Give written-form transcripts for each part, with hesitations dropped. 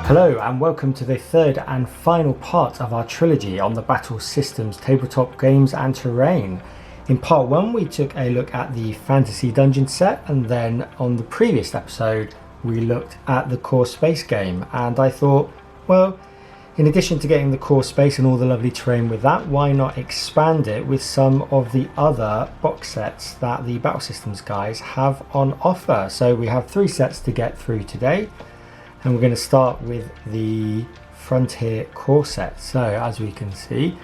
Hello and welcome to the third and final part of our trilogy on the Battlesystems tabletop games and terrain. In part 1 we took a look at the fantasy dungeon set, and then on the previous episode we looked at the core space game, and I thought, well, in addition to getting the core space and all the lovely terrain with that, why not expand it with some of the other box sets that the Battlesystems guys have on offer. So we have 3 sets to get through today. And we're going to start with the Frontier core set. So as we can see,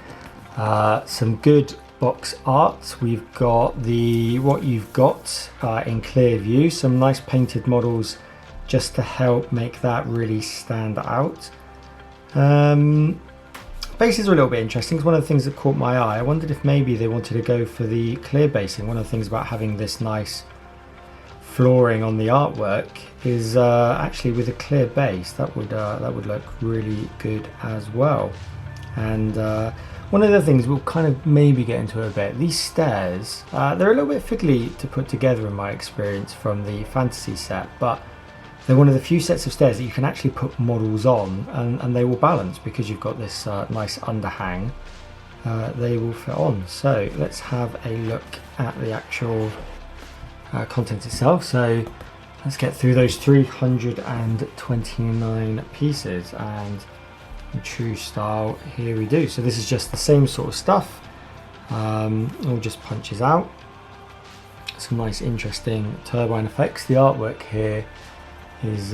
some good box art. We've got what you've got in clear view, some nice painted models just to help make that really stand out. Bases are a little bit interesting. It's one of the things that caught my eye. I wondered if maybe they wanted to go for the clear basing. One of the things about having this nice flooring on the artwork is actually with a clear base that would look really good as well. And one of the things we'll kind of maybe get into a bit, these stairs, they're a little bit fiddly to put together in my experience from the fantasy set, but they're one of the few sets of stairs that you can actually put models on, and they will balance because you've got this nice underhang. They will fit on. So let's have a look at the actual content itself. So let's get through those 329 pieces, and in true style here we do. So this is just the same sort of stuff, all just punches out. Some nice interesting turbine effects. The artwork here is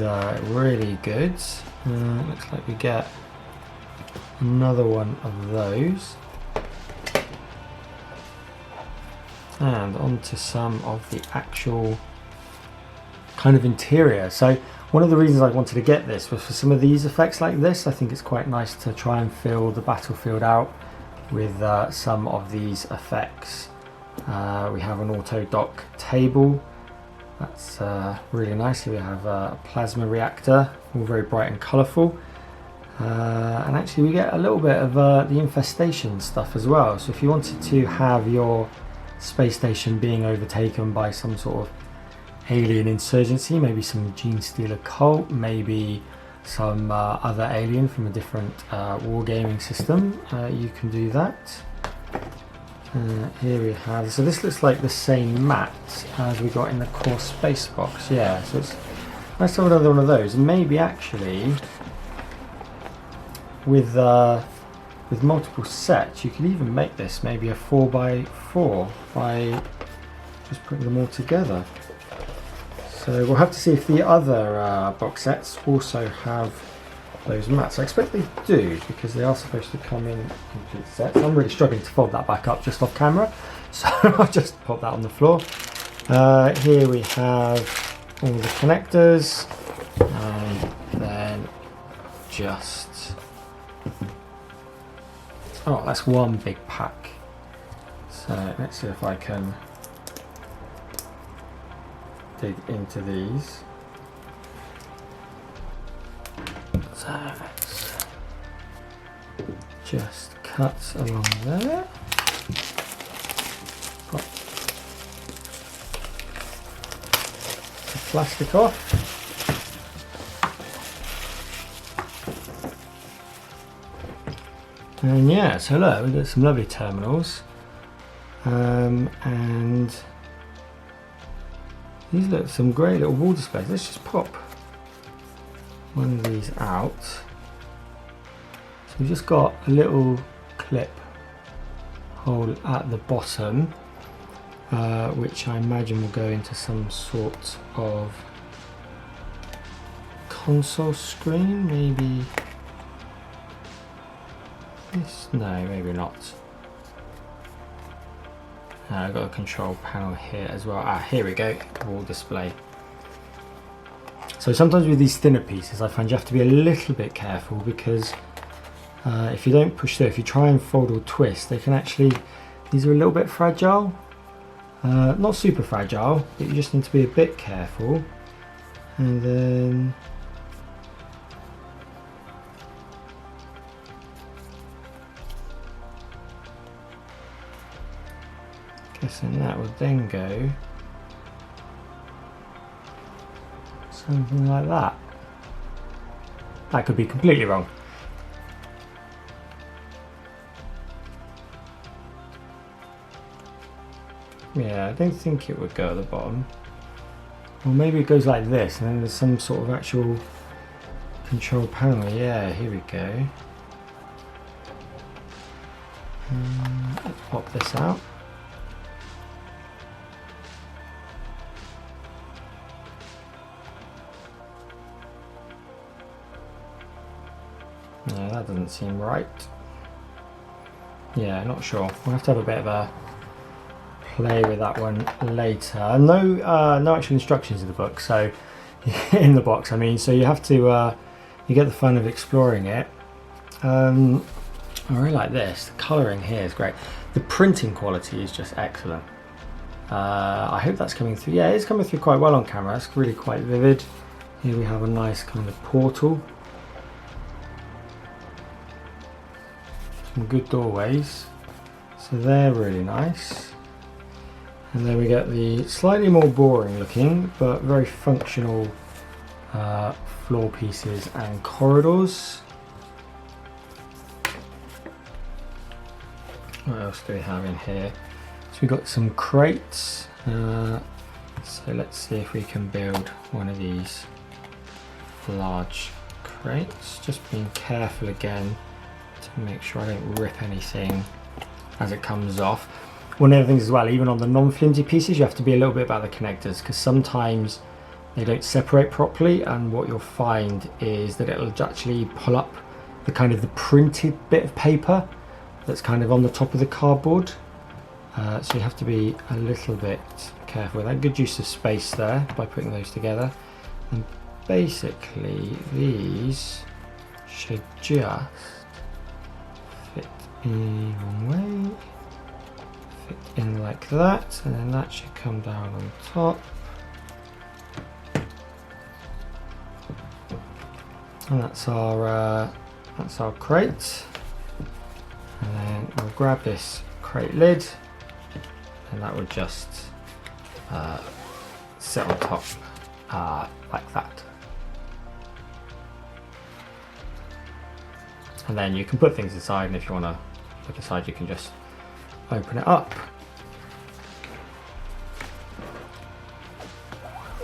really good. Looks like we get another one of those. And onto some of the actual kind of interior. So one of the reasons I wanted to get this was for some of these effects like this. I think it's quite nice to try and fill the battlefield out with some of these effects. We have an auto dock table. That's really nice. Here we have a plasma reactor, all very bright and colourful. And actually we get a little bit of the infestation stuff as well. So if you wanted to have your space station being overtaken by some sort of alien insurgency, maybe some gene stealer cult, maybe some other alien from a different wargaming system, you can do that. Here we have, so this looks like the same mat as we got in the core space box. Yeah, so it's nice to have another one of those, and maybe actually with multiple sets you could even make this maybe a 4x4 by just putting them all together. So we'll have to see if the other box sets also have those mats. I expect they do, because they are supposed to come in complete sets. I'm really struggling to fold that back up just off camera, so I'll just pop that on the floor. Here we have all the connectors, and then just, oh, that's one big pack. So let's see if I can dig into these. So let's just cut along there. Pop the plastic off. And yeah, so look, we've got some lovely terminals. And these look some great little wall displays. Let's just pop one of these out. So we've just got a little clip hole at the bottom, which I imagine will go into some sort of console screen, maybe this, no, maybe not. I've got a control panel here as well. Here we go, wall display. So sometimes with these thinner pieces I find you have to be a little bit careful, because if you don't push through, if you try and fold or twist, they can actually, these are a little bit fragile. Not super fragile, but you just need to be a bit careful. And then guessing that would then go something like that. That could be completely wrong. Yeah, I don't think it would go at the bottom. Or maybe it goes like this, and then there's some sort of actual control panel. Yeah, here we go. Let's pop this out. No, that doesn't seem right. Yeah, not sure. We'll have to have a bit of a play with that one later. No actual instructions in the book, so in the box I mean, so you have to you get the fun of exploring it. I really like this. The colouring here is great. The printing quality is just excellent. I hope that's coming through. Yeah, it's coming through quite well on camera. It's really quite vivid. Here we have a nice kind of portal. Some good doorways. So they're really nice. And then we get the slightly more boring looking but very functional floor pieces and corridors. What else do we have in here? So we've got some crates. So let's see if we can build one of these large crates. Just being careful again to make sure I don't rip anything as it comes off. One of the things as well, even on the non-flimsy pieces, you have to be a little bit about the connectors, because sometimes they don't separate properly, and what you'll find is that it'll actually pull up the kind of the printed bit of paper that's kind of on the top of the cardboard. So you have to be a little bit careful with that. Good use of space there by putting those together. And basically these should just fit in one way. In like that, and then that should come down on top, and that's our crate. And then we'll grab this crate lid, and that would just sit on top like that. And then you can put things inside, and if you want to look inside, you can just open it up.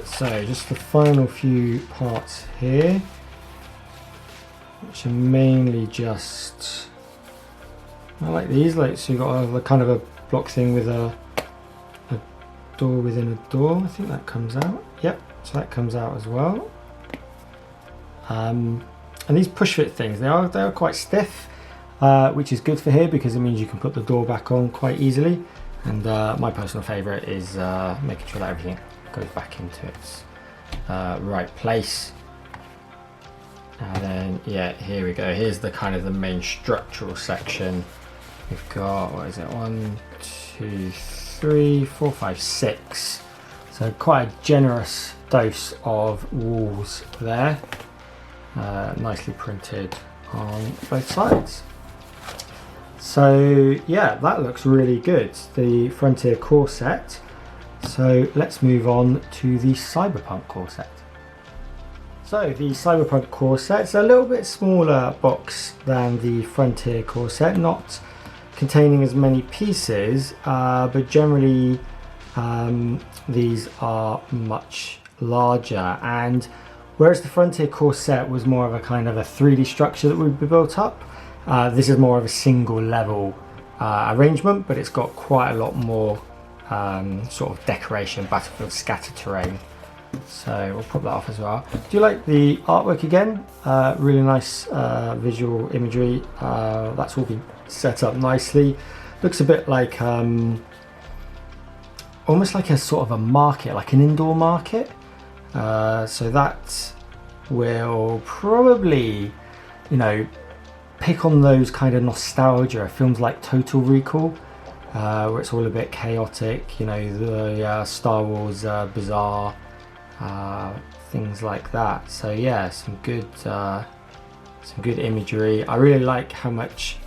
So just the final few parts here, which are mainly just, I like these, like, so you've got a kind of a block thing with a door within a door. I think that comes out. Yep, so that comes out as well. And these push fit things, they are quite stiff. Which is good for here because it means you can put the door back on quite easily. And my personal favourite is making sure that everything goes back into its right place. And then, yeah, here we go. Here's the kind of the main structural section. We've got, what is it, 1, 2, 3, 4, 5, 6. So quite a generous dose of walls there. Nicely printed on both sides. So yeah, that looks really good, the Frontier core set. So let's move on to the Cyberpunk core set. So the Cyberpunk core set's a little bit smaller box than the Frontier core set, not containing as many pieces, but generally these are much larger. And whereas the Frontier core set was more of a kind of a 3D structure that would be built up, this is more of a single level arrangement, but it's got quite a lot more sort of decoration, battlefield scatter terrain. So we'll pop that off as well. Do you like the artwork again? Really nice visual imagery. That's all been set up nicely. Looks a bit like almost like a sort of a market, like an indoor market. So that will probably, you know, pick on those kind of nostalgia films like Total Recall, where it's all a bit chaotic, you know, the Star Wars Bazaar, things like that. So yeah, some good imagery. I really like how much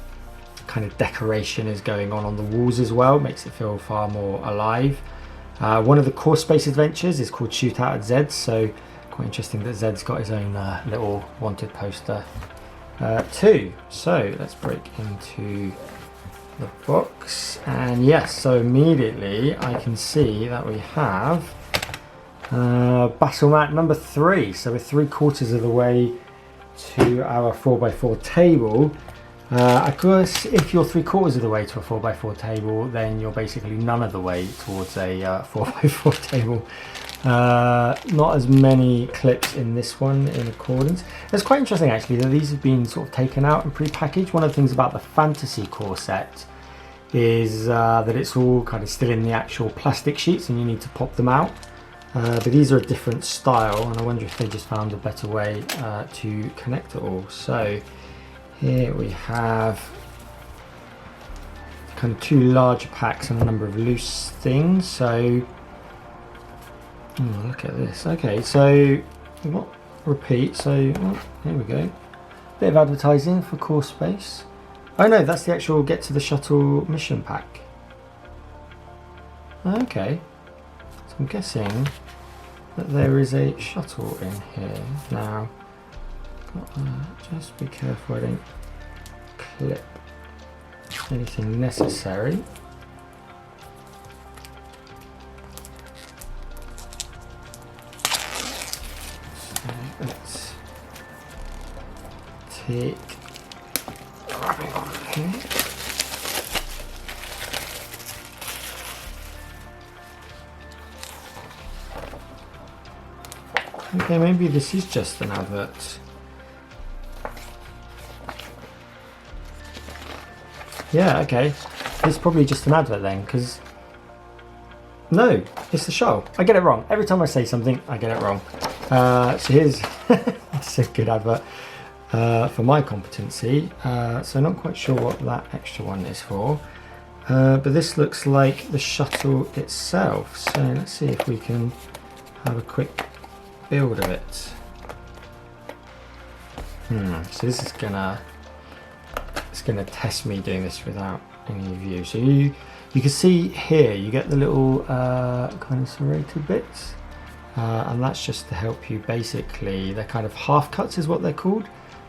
kind of decoration is going on the walls as well. Makes it feel far more alive. One of the core space adventures is called Shootout at Zed, so quite interesting that Zed's got his own little wanted poster too. So let's break into the box, and yes, so immediately I can see that we have battle mat number 3. So we're 3/4 of the way to our 4x4 table. Of course, if you're 3/4 of the way to a 4x4 table, then you're basically none of the way towards a 4x4 table. Not as many clips in this one in accordance. It's quite interesting actually that these have been sort of taken out and pre-packaged. One of the things about the fantasy core set is that it's all kind of still in the actual plastic sheets and you need to pop them out. But these are a different style, and I wonder if they just found a better way to connect it all. So here we have kind of 2 larger packs and a number of loose things. So look at this. Okay, so what repeat? So here we go. Bit of advertising for core space. Oh no, that's the actual get to the shuttle mission pack. Okay, so I'm guessing that there is a shuttle in here. Now, just be careful I don't clip anything necessary. So let's take wrapping off here. Okay, maybe this is just an advert. Yeah, okay. It's probably just an advert then, because no, it's the show. I get it wrong. Every time I say something, I get it wrong. So here's it's a good advert for my competency. So not quite sure what that extra one is for. But this looks like the shuttle itself. So let's see if we can have a quick build of it. So this is gonna test me doing this without any view. So you can see here you get the little kind of serrated bits, and that's just to help you. Basically, they're kind of half cuts is what they're called,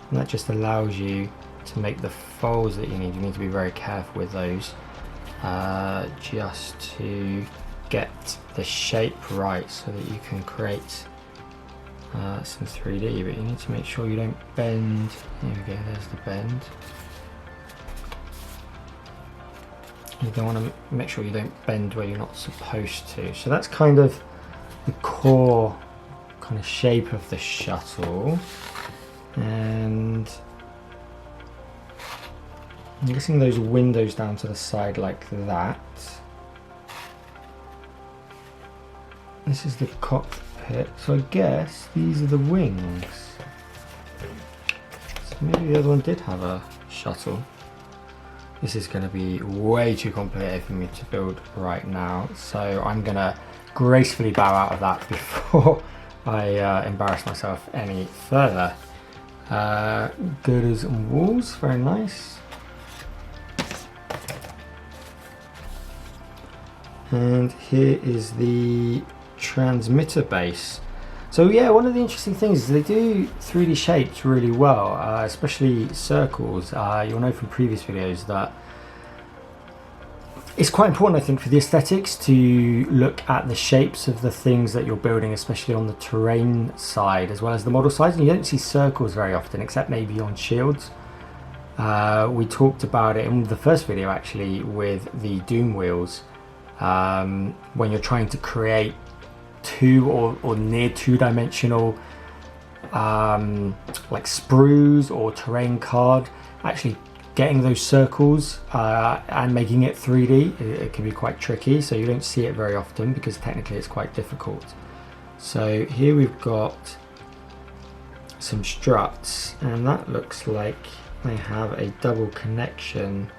and that just allows you to make the folds that you need. You need to be very careful with those, just to get the shape right so that you can create some 3D, but you need to make sure you don't bend. Here we go, there's the bend. You don't want to make sure you don't bend where you're not supposed to. So that's kind of the core kind of shape of the shuttle. And I'm guessing those windows down to the side like that. This is the cockpit. So I guess these are the wings. So maybe the other one did have a shuttle. This is going to be way too complicated for me to build right now, so I'm going to gracefully bow out of that before I embarrass myself any further. Girders and walls, very nice. And here is the transmitter base. So yeah, one of the interesting things is they do 3D shapes really well, especially circles. You'll know from previous videos that it's quite important, I think, for the aesthetics to look at the shapes of the things that you're building, especially on the terrain side as well as the model side. And you don't see circles very often, except maybe on shields. We talked about it in the first video actually with the Doom wheels, when you're trying to create two or near two-dimensional like sprues or terrain card, actually getting those circles and making it 3D, it can be quite tricky, so you don't see it very often because technically it's quite difficult. So here we've got some struts, and that looks like they have a double connection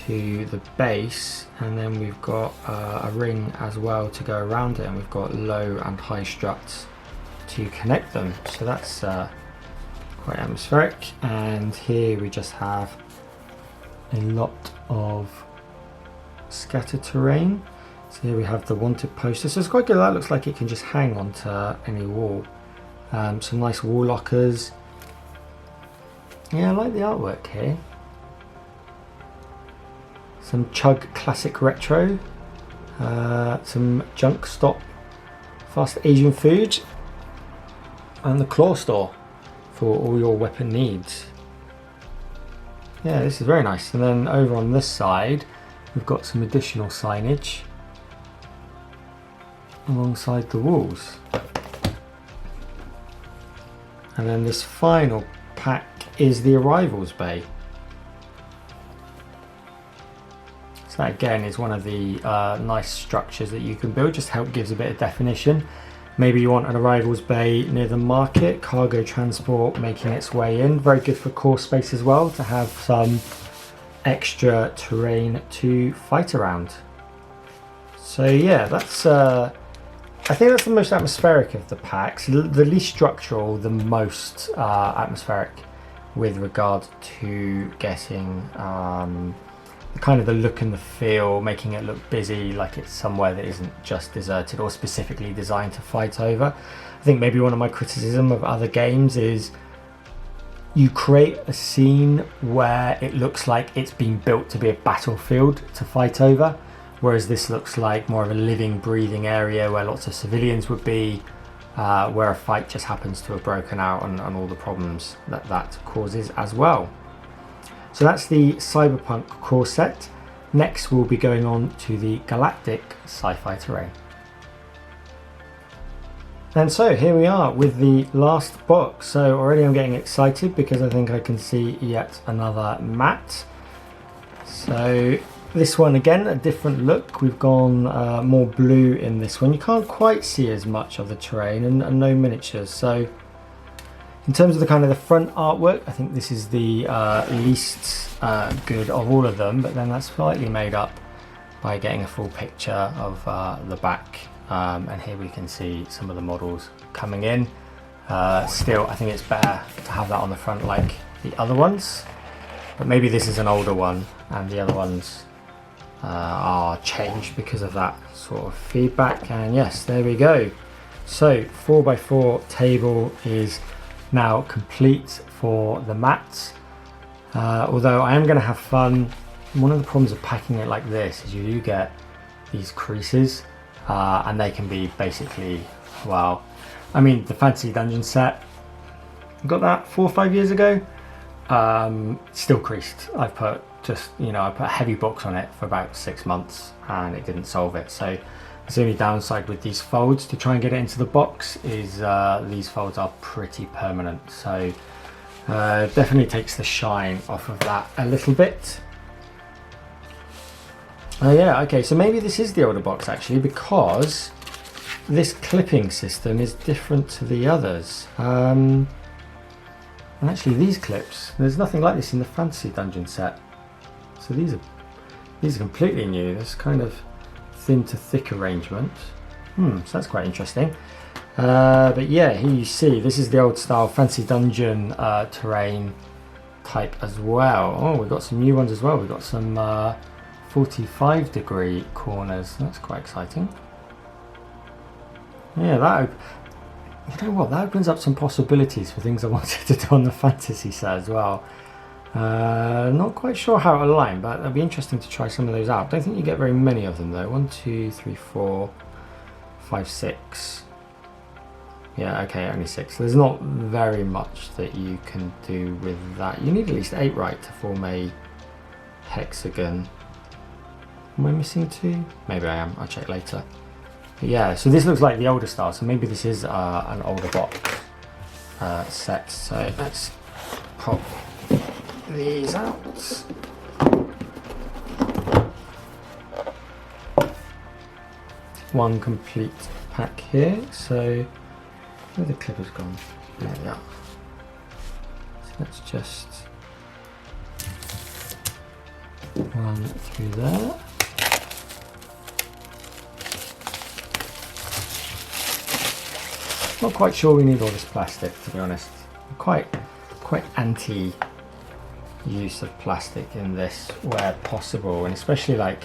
to the base, and then we've got a ring as well to go around it, and we've got low and high struts to connect them, so that's quite atmospheric. And here we just have a lot of scattered terrain. So here we have the wanted poster, so it's quite good. That looks like it can just hang onto any wall. Some nice wall lockers. Yeah, I like the artwork here. Some Chug Classic Retro. Some Junk Stop Fast Asian Food. And the Claw Store for all your weapon needs. Yeah, this is very nice. And then over on this side, we've got some additional signage alongside the walls. And then this final pack is the arrivals bay. So that again is one of the nice structures that you can build, just help gives a bit of definition. Maybe you want an arrivals bay near the market, cargo transport making its way in. Very good for core space as well, to have some extra terrain to fight around. So yeah, that's I think that's the most atmospheric of the packs, the least structural, the most atmospheric with regard to getting kind of the look and the feel, making it look busy, like it's somewhere that isn't just deserted or specifically designed to fight over. I think maybe one of my criticism of other games is you create a scene where it looks like it's been built to be a battlefield to fight over, whereas this looks like more of a living, breathing area where lots of civilians would be, where a fight just happens to have broken out and all the problems that causes as well. So that's the Cyberpunk core set. Next we'll be going on to the Galactic Sci-Fi terrain. And so here we are with the last box. So already I'm getting excited because I think I can see yet another mat. So this one again, a different look. We've gone more blue in this one. You can't quite see as much of the terrain and no miniatures. So in terms of the kind of the front artwork, I think this is the least good of all of them, but then that's slightly made up by getting a full picture of the back. And here we can see some of the models coming in. Still, I think it's better to have that on the front like the other ones, but maybe this is an older one and the other ones are changed because of that sort of feedback. And yes, there we go. So 4x4 table is now complete for the mats. Although I am going to have fun. One of the problems of packing it like this is you do get these creases, and they can be basically, well, I mean the Fantasy Dungeon set, I got that 4 or 5 years ago, still creased. I've put just, I put a heavy box on it for about 6 months and it didn't solve it. So the only downside with these folds to try and get it into the box is these folds are pretty permanent. So definitely takes the shine off of that a little bit. Oh yeah, okay, so maybe this is the older box actually, because this clipping system is different to the others. And actually these clips, there's nothing like this in the Fantasy Dungeon set. So these are completely new. This kind of thin to thick arrangement. So that's quite interesting. But yeah, here you see, this is the old style Fantasy Dungeon terrain type as well. Oh, we've got some new ones as well. We've got some 45-degree corners. That's quite exciting. Yeah, that, you know what, that opens up some possibilities for things I wanted to do on the fantasy set as well. Not quite sure how it'll align, but it'll be interesting to try some of those out. Don't think you get very many of them though. 1, 2, 3, 4, 5, 6. Yeah, okay, only 6. There's not very much that you can do with that. You need at least 8 right to form a hexagon. Am I missing 2? Maybe I am, I'll check later. But yeah, so this looks like the older style, so maybe this is an older box set. So let's pop these out. One complete pack here. So where the clipper's gone? There we are. So let's just run through there. Not quite sure we need all this plastic, to be honest. I'm quite anti use of plastic in this where possible, and especially like,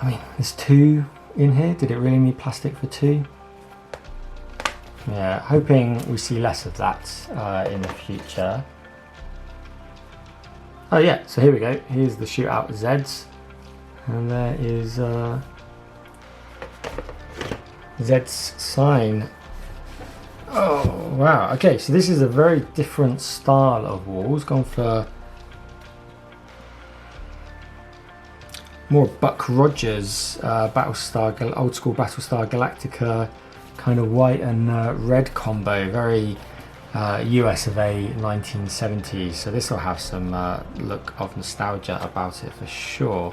I mean, there's 2 in here. Did it really need plastic for 2? Yeah, hoping we see less of that in the future. Oh yeah, so here we go. Here's the shootout Zeds. And there is Zed's sign. Oh wow, okay, so this is a very different style of walls. Gone for more Buck Rogers Battlestar, old school Battlestar Galactica kind of white and red combo. Very US of A 1970s. So this will have some look of nostalgia about it for sure.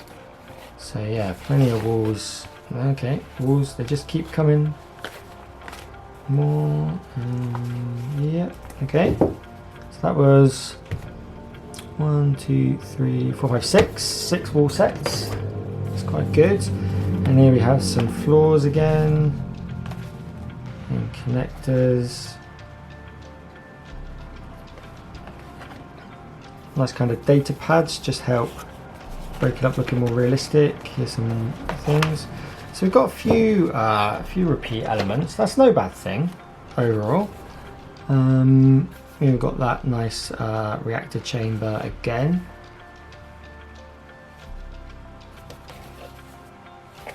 So yeah, plenty of walls. Okay, walls, they just keep coming. More. Yeah, okay. So that was 1, 2, 3, 4, 5, 6. 6 wall sets. It's quite good. And here we have some floors again. And connectors. Nice kind of data pads, just help break it up looking more realistic. Here's some things. So we've got a few repeat elements. That's no bad thing overall. We've got that nice reactor chamber again.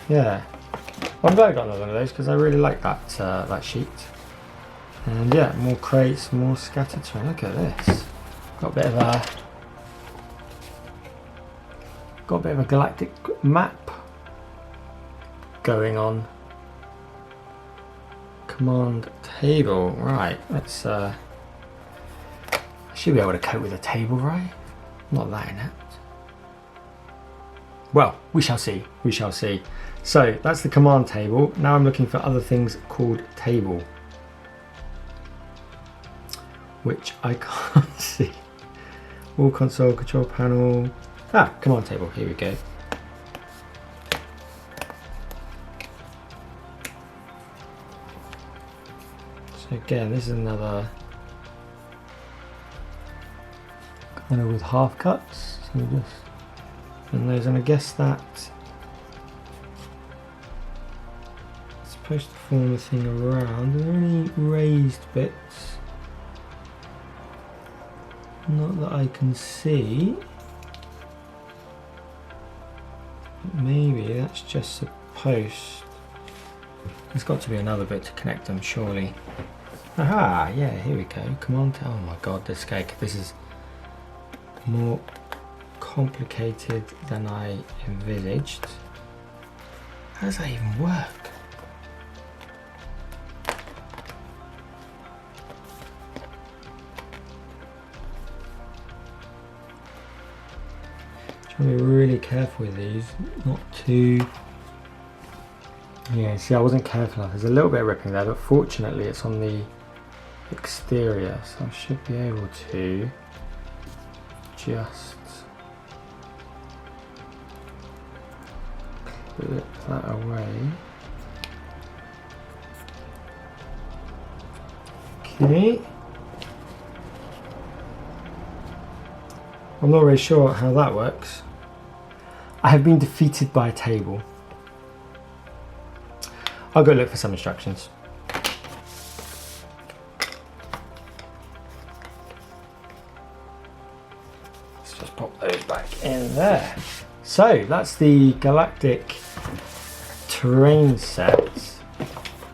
Yeah, I'm glad I got another one of those because I really like that that sheet. And yeah, more crates, more scattered terrain. Look at this. Got a bit of a galactic map going on. Command table, right? Let's. I should be able to cope with a table, right? Not that inept. Well, we shall see. We shall see. So that's the command table. Now I'm looking for other things called table, which I can't see. Wall console, control panel. Ah, command table. Here we go. So again, this is another kind of with half cuts. So we just and those, and I guess that it's supposed to form the thing around. Are there any raised bits? Not that I can see. Maybe that's just a post. There's got to be another bit to connect them, surely. Aha, yeah, here we go. Command. Oh my god, this cake. This is more complicated than I envisaged. How does that even work? Trying to be really careful with these, not too. Yeah, see, I wasn't careful enough. There's a little bit of ripping there, but fortunately it's on the exterior, so I should be able to just clip that away. Okay. I'm not really sure how that works. I have been defeated by a table. I'll go look for some instructions. Let's just pop those back in there. So that's the Galactic terrain set.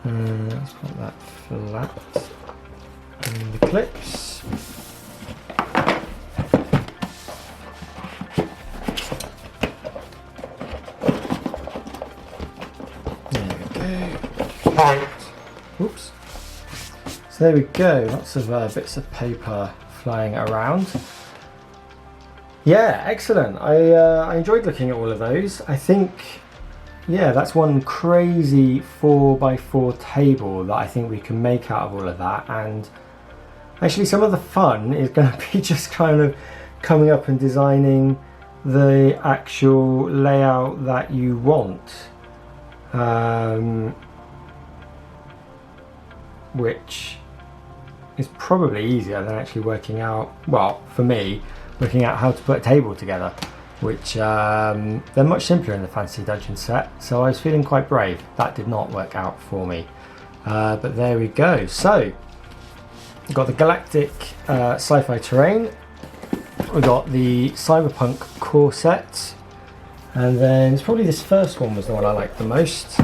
Let's put that flat. And the clips. Oops. So there we go, lots of bits of paper flying around. Yeah, excellent. I enjoyed looking at all of those. I think, yeah, that's one crazy 4x4 table that I think we can make out of all of that. And actually some of the fun is going to be just kind of coming up and designing the actual layout that you want. Which is probably easier than actually working out, well, for me, working out how to put a table together, which they're much simpler in the Fantasy Dungeon set, so I was feeling quite brave. That did not work out for me. But there we go. So we've got the Galactic Sci-Fi terrain, we've got the Cyberpunk core set, and then it's probably this first one was the one I liked the most,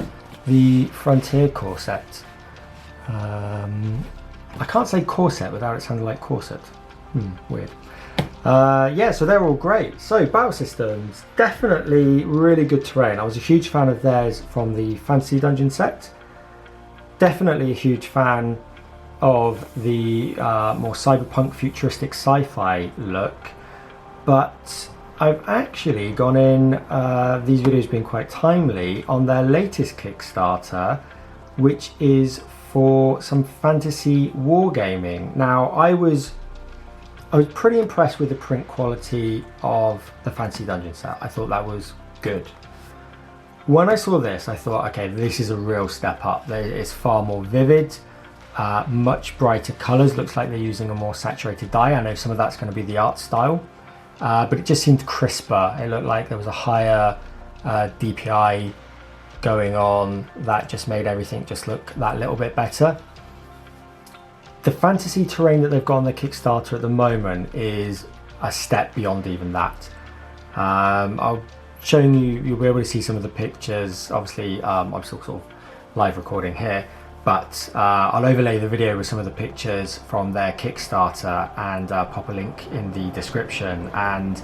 the Frontier core set. I can't say core set without it sounding like corset. Weird. Yeah, so they're all great. So Battlesystems, definitely really good terrain. I was a huge fan of theirs from the Fantasy Dungeon set. Definitely a huge fan of the more cyberpunk futuristic sci-fi look. But I've actually gone in, these videos being quite timely, on their latest Kickstarter, which is for some fantasy wargaming. Now, I was pretty impressed with the print quality of the Fantasy Dungeon set. I thought that was good. When I saw this, I thought, okay, this is a real step up. It's far more vivid, much brighter colours. Looks like they're using a more saturated dye. I know some of that's going to be the art style, but it just seemed crisper. It looked like there was a higher DPI going on that just made everything just look that little bit better. The fantasy terrain that they've got on their Kickstarter at the moment is a step beyond even that. I'll show you, you'll be able to see some of the pictures. Obviously, I'm still sort of live recording here, but I'll overlay the video with some of the pictures from their Kickstarter and pop a link in the description. And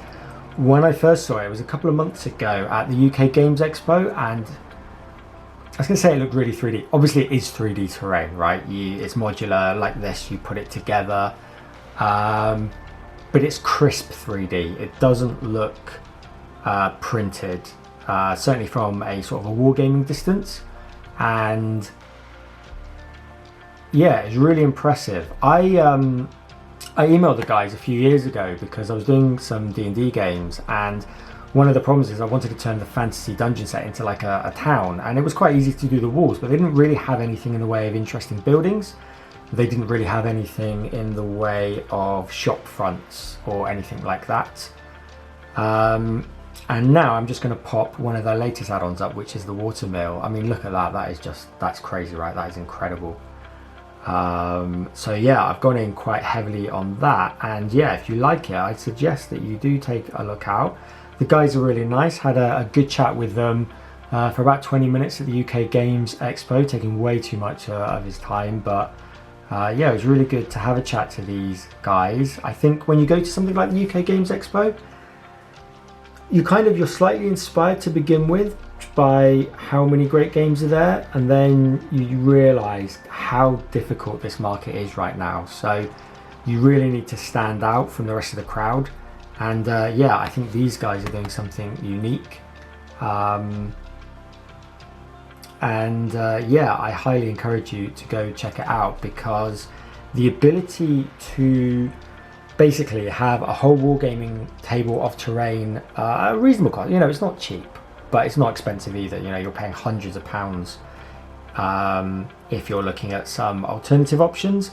when I first saw it, it was a couple of months ago at the UK Games Expo, and I was going to say it looked really 3D. Obviously, it is 3D terrain, right? It's modular like this, you put it together. But it's crisp 3D. It doesn't look printed, certainly from a sort of a wargaming distance. And yeah, it's really impressive. I emailed the guys a few years ago because I was doing some D&D games, and one of the problems is I wanted to turn the fantasy dungeon set into like a town, and it was quite easy to do the walls, but they didn't really have anything in the way of interesting buildings. They didn't really have anything in the way of shop fronts or anything like that. And now I'm just going to pop one of their latest add-ons up, which is the watermill. I mean, look at that. That's crazy, right? That is incredible. So yeah, I've gone in quite heavily on that, and yeah, if you like it, I'd suggest that you do take a look out. The guys are really nice. Had a good chat with them for about 20 minutes at the UK Games Expo, taking way too much of his time, but yeah, it was really good to have a chat to these guys. I think when you go to something like the UK Games Expo, you're slightly inspired to begin with by how many great games are there, and then you realise how difficult this market is right now. So you really need to stand out from the rest of the crowd. And yeah, I think these guys are doing something unique. Yeah, I highly encourage you to go check it out, because the ability to basically have a whole wargaming table of terrain, a reasonable cost, it's not cheap, but it's not expensive either. You're paying hundreds of pounds if you're looking at some alternative options.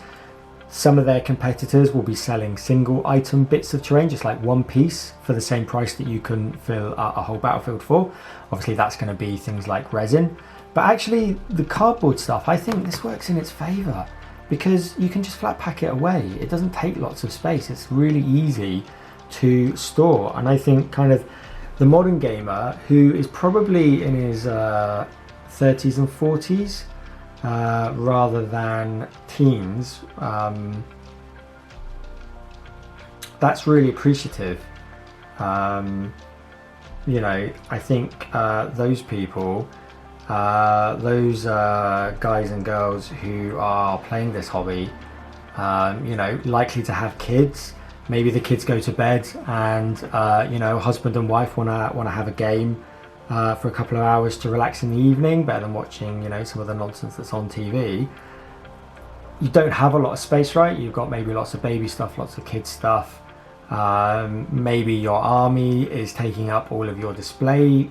Some of their competitors will be selling single item bits of terrain, just like one piece, for the same price that you can fill a whole battlefield for. Obviously that's going to be things like resin, but actually the cardboard stuff, I think this works in its favour, because you can just flat pack it away. It doesn't take lots of space. It's really easy to store. And I think kind of the modern gamer, who is probably in his 30s and 40s, rather than teens, that's really appreciative. I think those people, those guys and girls who are playing this hobby, likely to have kids. Maybe the kids go to bed and husband and wife want to have a game for a couple of hours to relax in the evening, better than watching some of the nonsense that's on TV. You don't have a lot of space, right? You've got maybe lots of baby stuff, lots of kids stuff. Maybe your army is taking up all of your display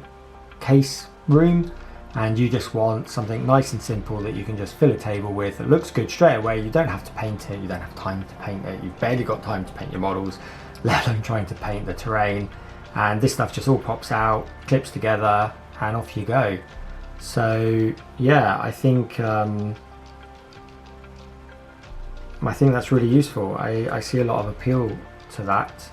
case room, and you just want something nice and simple that you can just fill a table with, that looks good straight away. You don't have to paint it, you don't have time to paint it, you've barely got time to paint your models, let alone trying to paint the terrain. And this stuff just all pops out, clips together, and off you go. So yeah, I think I think that's really useful. I see a lot of appeal to that,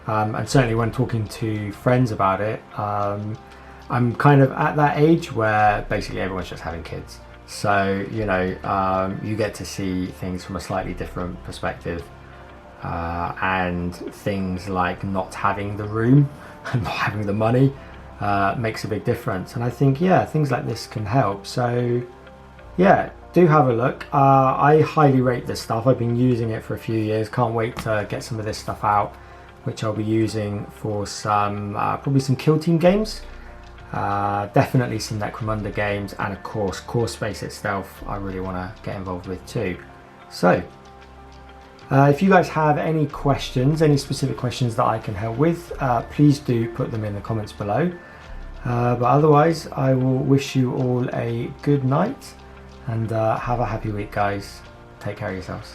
and certainly when talking to friends about it, I'm kind of at that age where basically everyone's just having kids. So, you know, you get to see things from a slightly different perspective, and things like not having the room and not having the money makes a big difference. And I think, yeah, things like this can help. So, yeah, do have a look. I highly rate this stuff. I've been using it for a few years. Can't wait to get some of this stuff out, which I'll be using for some, probably some Kill Team games. Definitely some Necromunda games, and of course Core Space itself I really want to get involved with too. So if you guys have any questions, any specific questions that I can help with, please do put them in the comments below. But otherwise, I will wish you all a good night, and have a happy week, guys. Take care of yourselves.